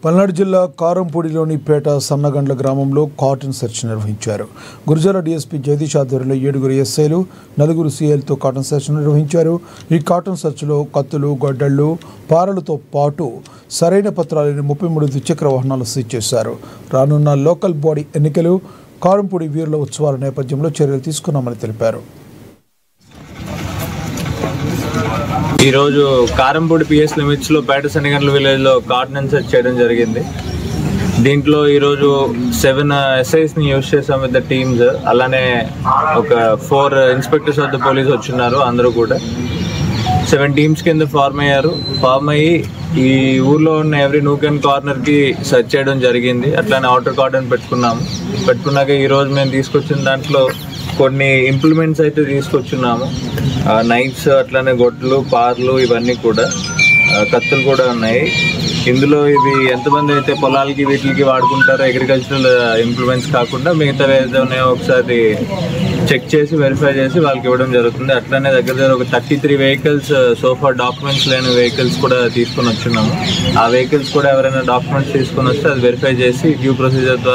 పల్నాడు జిల్లా కారంపూడిలోని పేట సన్నగండ్ల గ్రామంలో cotton search నిర్వహించారు. గురుజాల డీఎస్పీ జగదీష్ ఆధ్వర్యంలో 7 ఎస్ఐలు 4 సీఐలతో కాటన్ సెర్చ్ నిర్వహించారు. ఈ కాటన్ సెర్చ్లో కత్తులు, గొడ్డళ్లు, పారలతో పాటు సరైన పత్రాలని 33 ద్విచక్ర వాహనాలు సీజ్ చేశారు. రానున్న లోకల్ బాడీ ఎన్నికలు, కారంపూడి వీరుల ఉత్సవాల నేపథ్యంలో చర్యలు తీసుకున్నామని తెలిపారు. ఈరోజు కారంపూడి పిఎస్ లిమిట్స్లో పేట సన్నగండ్ల విలేజ్లో కాటన్ సెర్చ్ చేయడం జరిగింది. దీంట్లో ఈరోజు 7 ఎస్ఐస్ని యూజ్ చేసాం విత్ ద టీమ్స్. అలానే ఒక 4 ఇన్స్పెక్టర్స్ ఆఫ్ ద పోలీస్ వచ్చిన్నారు. అందరూ కూడా 7 టీమ్స్ కింద ఫార్మ్ అయ్యి ఈ ఊర్లో ఉన్న ఎవ్రీ నూక్ అండ్ కార్నర్కి సెర్చ్ చేయడం జరిగింది. అట్లానే అవుటర్ కార్డన్ పెట్టుకున్నాక ఈరోజు మేము తీసుకొచ్చిన దాంట్లో కొన్ని ఇంప్లిమెంట్స్ అయితే తీసుకొచ్చున్నాము. నైఫ్స్, అట్లానే గొడ్లు, పార్లు, ఇవన్నీ కూడా, కత్తులు కూడా ఉన్నాయి. ఇందులో ఇవి ఎంతమంది అయితే పొలాలకి వీటికి వాడుకుంటారో అగ్రికల్చరల్ ఇంప్లిమెంట్స్ కాకుండా మిగతా ఏదో ఉన్నాయో ఒకసారి చెక్ చేసి వెరిఫై చేసి వాళ్ళకి ఇవ్వడం జరుగుతుంది. అట్లానే దగ్గర ఒక 33 వెహికల్స్ సోఫా డాక్యుమెంట్స్ లేని వెహికల్స్ కూడా తీసుకొని వచ్చున్నాము. ఆ వెహికల్స్ కూడా ఎవరైనా డాక్యుమెంట్స్ తీసుకొని వస్తే అది వెరిఫై చేసి డ్యూ ప్రొసీజర్ ద్వారా